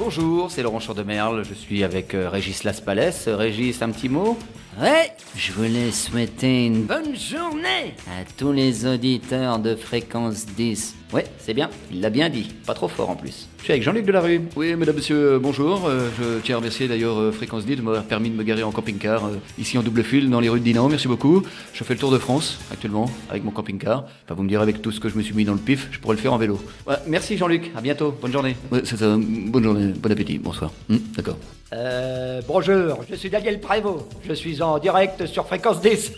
Bonjour, c'est Laurent Chandemerle, je suis avec Régis Laspalès. Régis, un petit mot? Ouais, je voulais souhaiter une bonne journée à tous les auditeurs de Fréquence 10. Ouais, c'est bien, il l'a bien dit, pas trop fort en plus. Je suis avec Jean-Luc Delarue. Oui, mesdames, messieurs, bonjour. Je tiens à remercier d'ailleurs Fréquence 10 de m'avoir permis de me garer en camping-car ici en double fil dans les rues de Dinan. Merci beaucoup. Je fais le tour de France actuellement avec mon camping-car. Enfin, vous me direz avec tout ce que je me suis mis dans le pif, je pourrais le faire en vélo. Ouais, merci Jean-Luc, à bientôt, bonne journée. Ouais, c'est ça. Bonne journée, bon appétit, bonsoir. D'accord. Bonjour, je suis Daniel Prévost. Je suis en direct sur Fréquence 10.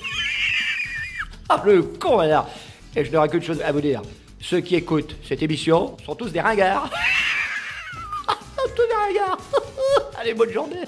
Ah, le con, alors. Et je n'aurai qu'une chose à vous dire. Ceux qui écoutent cette émission sont tous des ringards. Tous des ringards. Allez, bonne journée.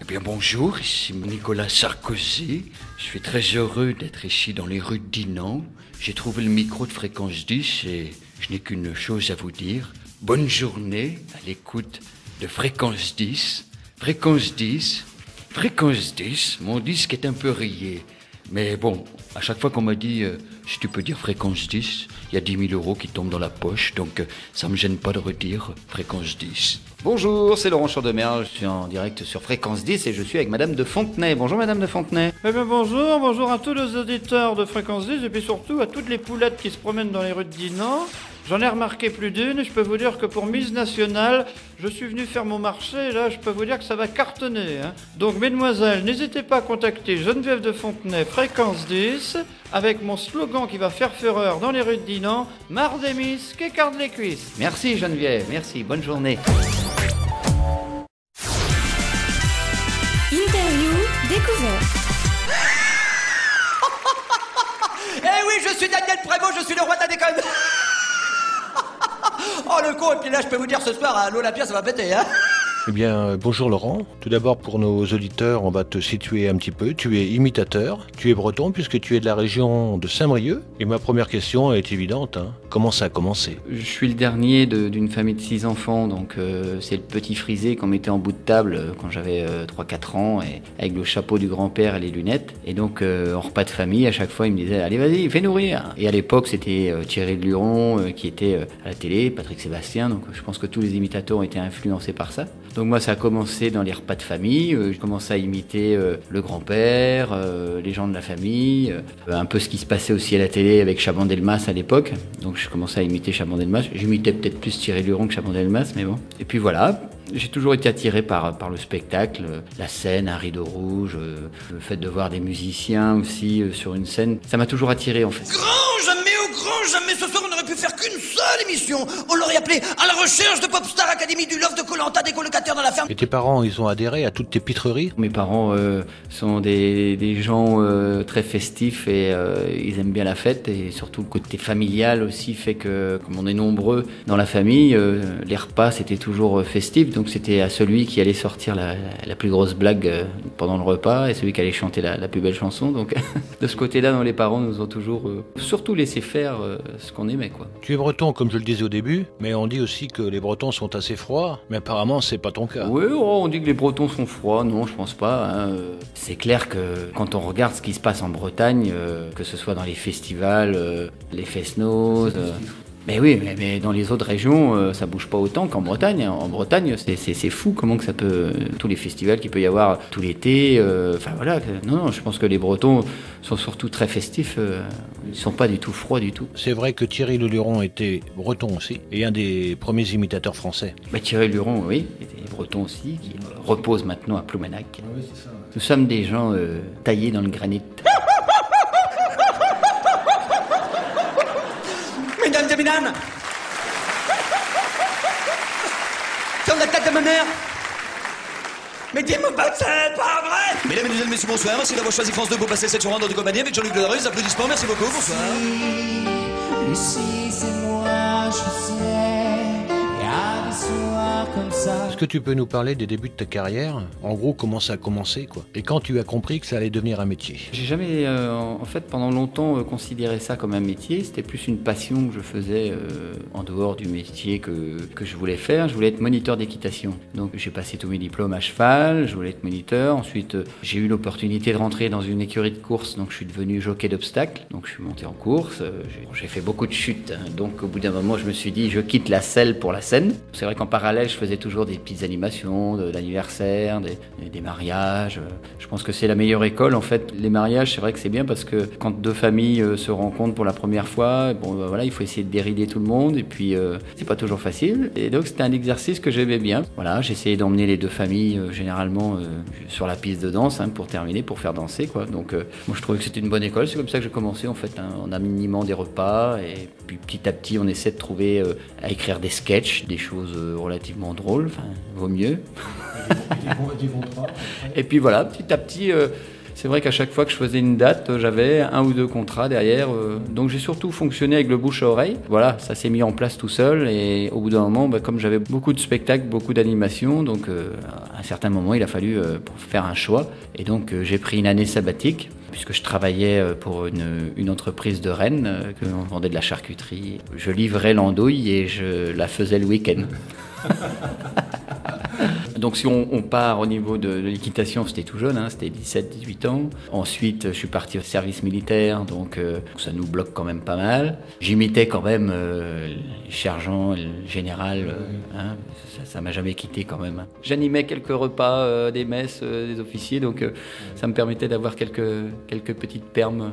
Eh bien bonjour, ici Nicolas Sarkozy. Je suis très heureux d'être ici dans les rues de Dinan. J'ai trouvé le micro de Fréquence 10 et je n'ai qu'une chose à vous dire. Bonne journée à l'écoute de Fréquence 10. Fréquence 10. Fréquence 10. Mon disque est un peu rayé. Mais bon, à chaque fois qu'on m'a dit si tu peux dire Fréquence 10, il y a 10 000 € qui tombent dans la poche, donc ça me gêne pas de redire Fréquence 10. Bonjour, c'est Laurent Chandemerle, je suis en direct sur Fréquence 10 et je suis avec Madame de Fontenay. Bonjour Madame de Fontenay. Eh bien bonjour à tous les auditeurs de Fréquence 10 et puis surtout à toutes les poulettes qui se promènent dans les rues de Dinan. J'en ai remarqué plus d'une et je peux vous dire que pour Miss Nationale, je suis venu faire mon marché et là je peux vous dire que ça va cartonner. Donc mesdemoiselles, n'hésitez pas à contacter Geneviève de Fontenay, Fréquence 10, avec mon slogan qui va faire fureur dans les rues de Dinan, marre des Miss, qu'écarte les cuisses. Merci Geneviève, merci, bonne journée. Interview découverte. Eh oui, je suis Daniel Prévost, je suis le roi de la déconne. Oh le con, et puis là je peux vous dire ce soir à l'Olympia ça va péter, hein. Eh bien, bonjour Laurent. Tout d'abord, pour nos auditeurs, on va te situer un petit peu. Tu es imitateur, tu es breton puisque tu es de la région de Saint-Brieuc. Et ma première question est évidente, comment ça a commencé? Je suis le dernier d'une famille de 6 enfants, donc c'est le petit frisé qu'on mettait en bout de table quand j'avais 3-4 ans, et avec le chapeau du grand-père et les lunettes. Et donc, en repas de famille, à chaque fois, il me disait « Allez, vas-y, fais nourrir !» Et à l'époque, c'était Thierry Luron qui était à la télé, Patrick Sébastien, donc je pense que tous les imitateurs ont été influencés par ça. Donc moi, ça a commencé dans les repas de famille. J'ai commencé à imiter le grand-père, les gens de la famille, un peu ce qui se passait aussi à la télé avec Chaban-Delmas à l'époque. Donc je commençais à imiter Chaban-Delmas. J'imitais peut-être plus Thierry Luron que Chaban-Delmas, mais bon. Et puis voilà, j'ai toujours été attiré par le spectacle, la scène, un rideau rouge, le fait de voir des musiciens aussi sur une scène. Ça m'a toujours attiré en fait. Grand jamais ce soir on n'aurait pu faire qu'une seule émission. On l'aurait appelé À la recherche de Popstar Academy, du Love, de Koh-Lanta, des colocataires dans la ferme. Et tes parents, ils ont adhéré à toutes tes pitreries? Mes parents sont des gens très festifs et ils aiment bien la fête, et surtout le côté familial aussi fait que, comme on est nombreux dans la famille, les repas c'était toujours festif, donc c'était à celui qui allait sortir la plus grosse blague pendant le repas et celui qui allait chanter la plus belle chanson. Donc de ce côté-là, les parents nous ont toujours surtout laissé faire ce qu'on aimait, quoi. Tu es breton, comme je le disais au début, mais on dit aussi que les Bretons sont assez froids, mais apparemment c'est pas ton cas. Oui, on dit que les Bretons sont froids, non, je pense pas. C'est clair que quand on regarde ce qui se passe en Bretagne, que ce soit dans les festivals, les fest-noz, mais oui, mais dans les autres régions, ça bouge pas autant qu'en Bretagne. En Bretagne, c'est fou comment que ça peut... Tous les festivals qu'il peut y avoir tout l'été, enfin voilà. Non, je pense que les Bretons sont surtout très festifs. Ils sont pas du tout froids du tout. C'est vrai que Thierry Luron était breton aussi, et un des premiers imitateurs français. Bah, Thierry Luron, oui, était breton aussi, qui repose maintenant à Ploumanac. Oui, c'est ça. Nous sommes des gens taillés dans le granit. Mesdames et mesdames, comme la tête de ma mère. Mais dis-moi pas que c'est pas vrai. Mesdames et messieurs, bonsoir. Merci d'avoir choisi France 2 pour passer cette journée de compagnie avec Jean-Luc Delarue. Applaudissements, merci beaucoup, bonsoir. Lucie, c'est moi, je sais. Il y a des soirs comme ça. Est-ce que tu peux nous parler des débuts de ta carrière? En gros, comment ça a commencé, quoi? Et quand tu as compris que ça allait devenir un métier? J'ai jamais, en fait, pendant longtemps, considéré ça comme un métier. C'était plus une passion que je faisais en dehors du métier que je voulais faire. Je voulais être moniteur d'équitation. Donc j'ai passé tous mes diplômes à cheval, je voulais être moniteur. Ensuite, j'ai eu l'opportunité de rentrer dans une écurie de course, donc je suis devenu jockey d'obstacles. Donc je suis monté en course. J'ai fait beaucoup de chutes. Donc au bout d'un moment, je me suis dit, je quitte la selle pour la scène. C'est vrai vrai qu'en parallèle, je faisais toujours des petites animations d'anniversaire, des mariages. Je pense que c'est la meilleure école. En fait, les mariages, c'est vrai que c'est bien parce que quand deux familles se rencontrent pour la première fois, bon, voilà, il faut essayer de dérider tout le monde et puis c'est pas toujours facile. Et donc, c'était un exercice que j'aimais bien. Voilà, j'essayais d'emmener les deux familles généralement sur la piste de danse pour terminer, pour faire danser, quoi. Donc, moi, je trouvais que c'était une bonne école. C'est comme ça que j'ai commencé, en fait, en animant des repas et puis petit à petit, on essaie de trouver à écrire des sketchs, des choses relativement drôles, enfin, vaut mieux. Et puis voilà, petit à petit, c'est vrai qu'à chaque fois que je faisais une date, j'avais 1 ou 2 contrats derrière. Donc j'ai surtout fonctionné avec le bouche à oreille. Voilà, ça s'est mis en place tout seul. Et au bout d'un moment, comme j'avais beaucoup de spectacles, beaucoup d'animations, donc à un certain moment, il a fallu faire un choix. Et donc j'ai pris une année sabbatique, puisque je travaillais pour une entreprise de Rennes, que on vendait de la charcuterie. Je livrais l'andouille et je la faisais le week-end. Donc si on part au niveau de l'équitation, c'était tout jeune, c'était 17-18 ans. Ensuite, je suis parti au service militaire, donc ça nous bloque quand même pas mal. J'imitais quand même le sergent, le général, ça m'a jamais quitté quand même. J'animais quelques repas des messes des officiers, donc ça me permettait d'avoir quelques petites permes.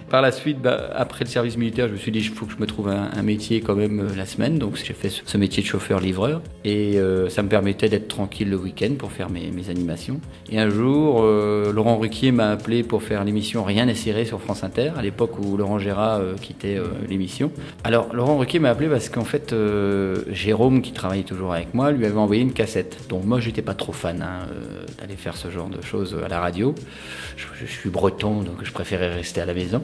Par la suite, après le service militaire, je me suis dit il faut que je me trouve un métier quand même la semaine. Donc j'ai fait ce métier de chauffeur-livreur et ça me permettait d'être tranquille le week-end pour faire mes animations. Et un jour, Laurent Ruquier m'a appelé pour faire l'émission Rien n'est serré sur France Inter, à l'époque où Laurent Gérard quittait l'émission. Alors Laurent Ruquier m'a appelé parce qu'en fait Jérôme, qui travaillait toujours avec moi, lui avait envoyé une cassette. Donc moi j'étais pas trop fan d'aller faire ce genre de choses à la radio. Je suis breton, donc je préférais rester à la maison.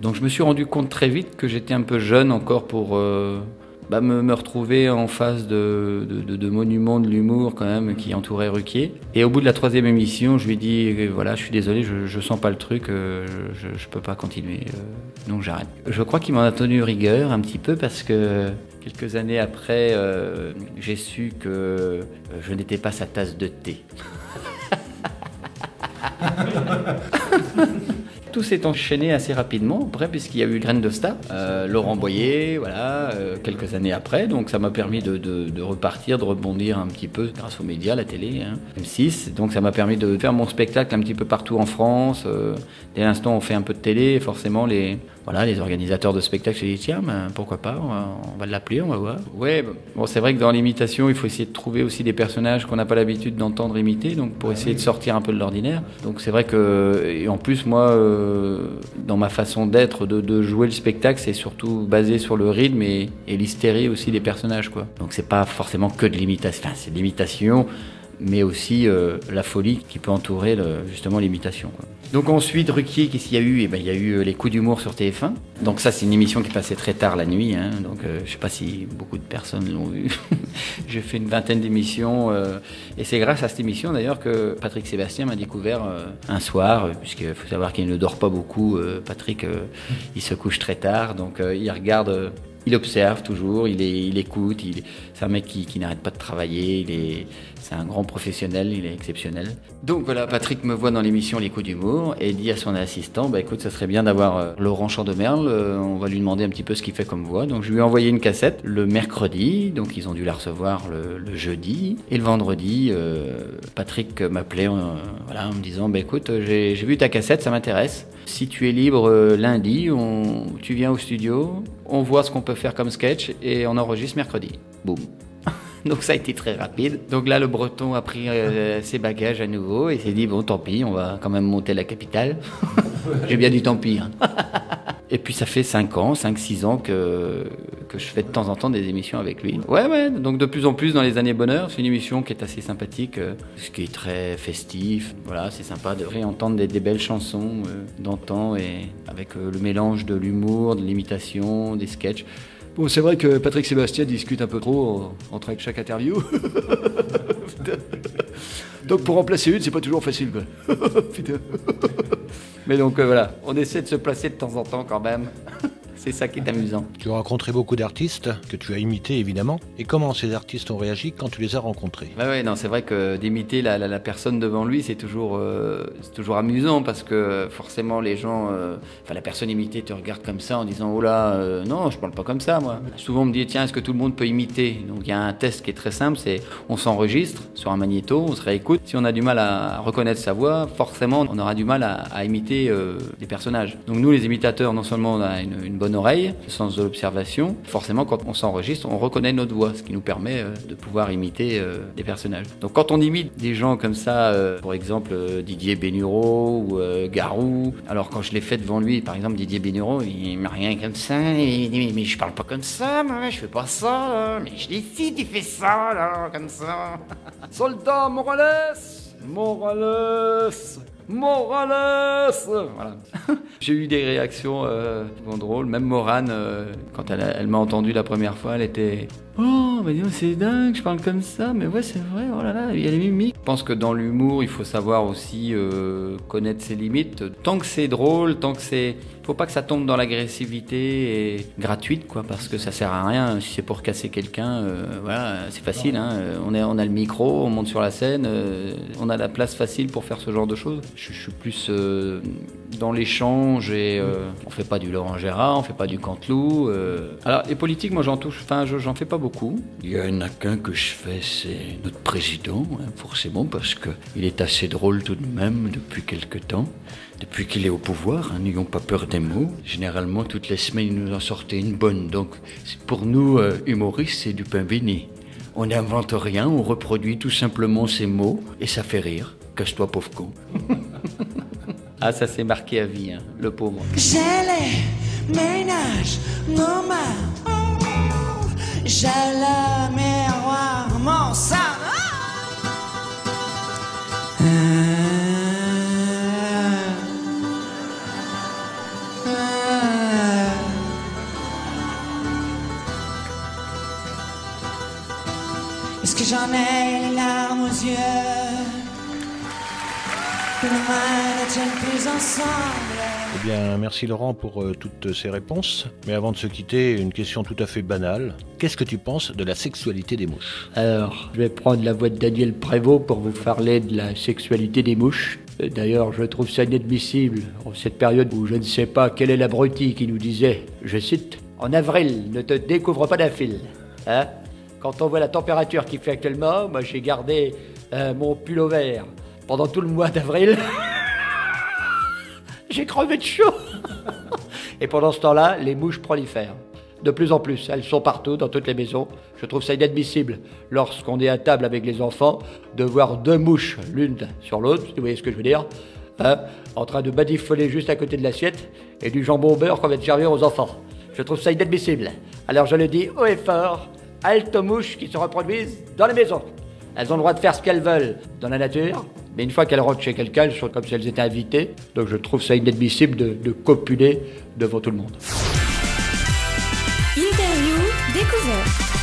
Donc je me suis rendu compte très vite que j'étais un peu jeune encore pour me retrouver en face de monuments de l'humour quand même qui entouraient Ruquier. Et au bout de la 3e émission, je lui ai dit voilà, je suis désolé, je sens pas le truc, je peux pas continuer, donc j'arrête. Je crois qu'il m'en a tenu rigueur un petit peu parce que quelques années après, j'ai su que je n'étais pas sa tasse de thé. Tout s'est enchaîné assez rapidement après, puisqu'il y a eu Graines de Star, Laurent Boyer, voilà, quelques années après. Donc ça m'a permis de repartir, de rebondir un petit peu grâce aux médias, la télé, M6. Donc ça m'a permis de faire mon spectacle un petit peu partout en France. Dès l'instant où on fait un peu de télé, forcément les organisateurs de spectacles se disent tiens, pourquoi pas, on va l'appeler, on va voir. Ouais, bon, c'est vrai que dans l'imitation, il faut essayer de trouver aussi des personnages qu'on n'a pas l'habitude d'entendre imiter, donc pour essayer de sortir un peu de l'ordinaire. Donc c'est vrai que, et en plus moi, dans ma façon d'être, de jouer le spectacle, c'est surtout basé sur le rythme et l'hystérie aussi des personnages, quoi. Donc c'est pas forcément que de l'imitation, enfin c'est de l'imitation, mais aussi la folie qui peut entourer justement l'imitation, quoi. Donc ensuite, Ruquier, qu'est-ce qu'il y a eu ? Il y a eu les coups d'humour sur TF1. Donc ça, c'est une émission qui passait très tard la nuit. Donc je sais pas si beaucoup de personnes l'ont vu. J'ai fait une 20aine d'émissions. Et c'est grâce à cette émission d'ailleurs que Patrick Sébastien m'a découvert un soir, puisqu'il faut savoir qu'il ne dort pas beaucoup. Patrick, il se couche très tard. Donc il regarde... Il observe toujours, il écoute, c'est un mec qui n'arrête pas de travailler, c'est un grand professionnel, il est exceptionnel. Donc voilà, Patrick me voit dans l'émission Les Coups d'humour et dit à son assistant, écoute, ça serait bien d'avoir Laurent Chandemerle, on va lui demander un petit peu ce qu'il fait comme voix. Donc je lui ai envoyé une cassette le mercredi, donc ils ont dû la recevoir le jeudi. Et le vendredi, Patrick m'appelait en me disant, écoute, j'ai vu ta cassette, ça m'intéresse. Si tu es libre lundi, tu viens au studio, on voit ce qu'on peut faire comme sketch et on enregistre mercredi. Boum. Donc ça a été très rapide. Donc là, le Breton a pris ses bagages à nouveau et s'est dit, bon, tant pis, on va quand même monter la capitale. J'ai bien dit tant pis. Et puis ça fait 5-6 ans que je fais de temps en temps des émissions avec lui. Ouais, donc de plus en plus dans les années bonheur, c'est une émission qui est assez sympathique, ce qui est très festif. Voilà, c'est sympa de réentendre des belles chansons d'antan et avec le mélange de l'humour, de l'imitation, des sketchs. Bon, c'est vrai que Patrick Sébastien discute un peu trop entre chaque interview. Donc pour remplacer une, c'est pas toujours facile, quoi. Mais donc voilà, on essaie de se placer de temps en temps quand même. C'est ça qui est amusant. Tu as rencontré beaucoup d'artistes que tu as imités évidemment. Et comment ces artistes ont réagi quand tu les as rencontrés? Ouais, non, c'est vrai que d'imiter la personne devant lui, c'est toujours amusant parce que forcément les gens, la personne imitée te regarde comme ça en disant oh là, non, je parle pas comme ça moi. Souvent on me dit tiens, est-ce que tout le monde peut imiter? Donc il y a un test qui est très simple, c'est on s'enregistre sur un magnéto, on se réécoute. Si on a du mal à reconnaître sa voix, forcément on aura du mal à imiter des personnages. Donc nous les imitateurs, non seulement on a une bonne oreille, le sens de l'observation, forcément quand on s'enregistre, on reconnaît notre voix, ce qui nous permet de pouvoir imiter des personnages. Donc quand on imite des gens comme ça, par exemple Didier Bénureau ou Garou, alors quand je l'ai fait devant lui, par exemple Didier Bénureau, il m'a rien comme ça, il dit mais je parle pas comme ça, moi, je fais pas ça, là. Mais je décide, il fait ça, là, comme ça. Soldat Morales, Morales. Voilà. J'ai eu des réactions drôles, même Morane, quand elle m'a entendu la première fois, elle était oh, bah dis donc, c'est dingue, je parle comme ça, mais ouais, c'est vrai, oh là là, il y a les mimiques. Je pense que dans l'humour, il faut savoir aussi connaître ses limites. Tant que c'est drôle, tant que c'est... Faut pas que ça tombe dans l'agressivité et gratuite, quoi, parce que ça sert à rien. Si c'est pour casser quelqu'un, voilà, c'est facile, hein. On a le micro, on monte sur la scène, on a la place facile pour faire ce genre de choses. Je suis plus dans l'échange et on fait pas du Laurent Gérard, on fait pas du Canteloup. Alors, les politiques, moi, j'en fais pas beaucoup. Il y en a qu'un que je fais, c'est notre président, hein, forcément, parce qu'il est assez drôle tout de même depuis quelque temps. Depuis qu'il est au pouvoir, hein, n'ayons pas peur des mots. Généralement, toutes les semaines, il nous en sortait une bonne. Donc, pour nous, humoristes, c'est du pain béni. On n'invente rien, on reproduit tout simplement ces mots et ça fait rire. Casse-toi, pauvre con. Ah, ça s'est marqué à vie, hein, le pauvre. J'ai les ménages normaux. J'ai le miroir, mon sang. Est-ce que j'en ai les larmes aux yeux? Que nos mains ne tiennent plus ensemble. Eh bien, merci Laurent pour toutes ces réponses. Mais avant de se quitter, une question tout à fait banale. Qu'est-ce que tu penses de la sexualité des mouches? Alors, je vais prendre la voix de Daniel Prévost pour vous parler de la sexualité des mouches. D'ailleurs, je trouve ça inadmissible en cette période où je ne sais pas quel est l'abruti qui nous disait, je cite, « En avril, ne te découvre pas d'un fil. » Hein? Quand on voit la température qu'il fait actuellement, moi j'ai gardé mon pull vert pendant tout le mois d'avril. J'ai crevé de chaud. Et pendant ce temps-là, les mouches prolifèrent. De plus en plus, elles sont partout, dans toutes les maisons. Je trouve ça inadmissible, lorsqu'on est à table avec les enfants, de voir deux mouches, l'une sur l'autre, si vous voyez ce que je veux dire, hein, en train de badifoler juste à côté de l'assiette, et du jambon au beurre qu'on va te servir aux enfants. Je trouve ça inadmissible. Alors je le dis haut et fort, halte aux mouches qui se reproduisent dans les maisons. Elles ont le droit de faire ce qu'elles veulent dans la nature, mais une fois qu'elles rentrent chez quelqu'un, elles sont comme si elles étaient invitées. Donc je trouve ça inadmissible de copuler devant tout le monde. Interview découverte.